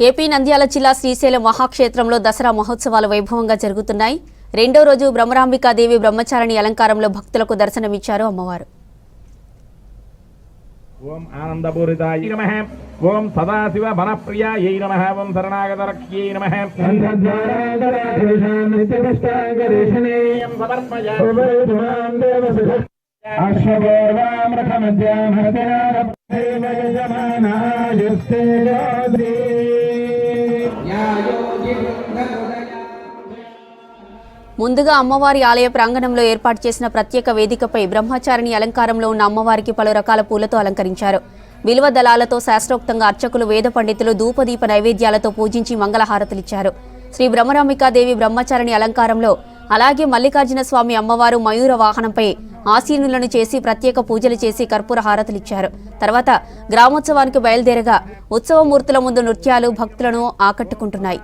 AP Nandyal జిల్లా శ్రీశైలం మహాక్షేత్రంలో దసరా మహోత్సవాలు వైభవంగా జరుగుతున్నాయి. రెండో రోజు బ్రహ్మరాంబికాదేవి బ్రహ్మచారిణి అలంకారంలో భక్తులకు దర్శనమిచ్చారు అమ్మవారు. ఓం ఆనందపూరితాయ నమః, ఓం సదాశివ వనప్రియాయై నమః, ఓం శరణాగతరక్ష్యై నమః. ముందుగా అమ్మవారి ఆలయ ప్రాంగణంలో ఏర్పాటు చేసిన ప్రత్యేక వేదికపై బ్రహ్మచారిణి అలంకారంలో ఉన్న అమ్మవారికి పలు రకాల పూలతో అలంకరించారు. బిల్వ దళాలతో శాస్త్రోక్తంగా అర్చకులు, వేద పండితులు ధూపదీప నైవేద్యాలతో పూజించి మంగళహారతులిచ్చారు. శ్రీ బ్రహ్మరాంబికాదేవి బ్రహ్మచారిణి అలంకారంలో, అలాగే మల్లికార్జున స్వామి అమ్మవారు మయూర వాహనంపై ఆసీనులను చేసి ప్రత్యేక పూజలు చేసి కర్పూర హారతులిచ్చారు. తర్వాత గ్రామోత్సవానికి బయలుదేరగా ఉత్సవమూర్తుల ముందు నృత్యాలు భక్తులను ఆకట్టుకుంటున్నాయి.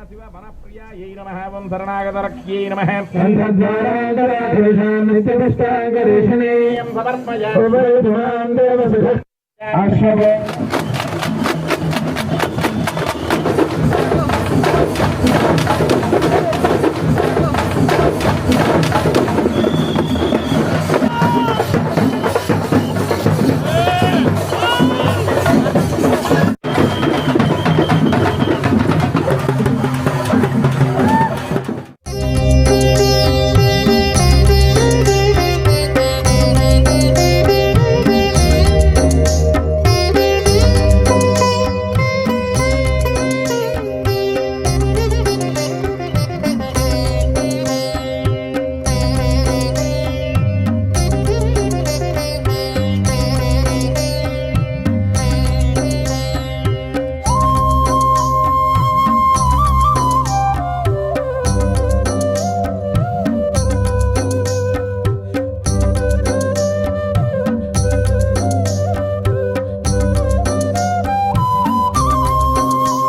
శరణాగతరక్ష్యై నమః. సమర్పయ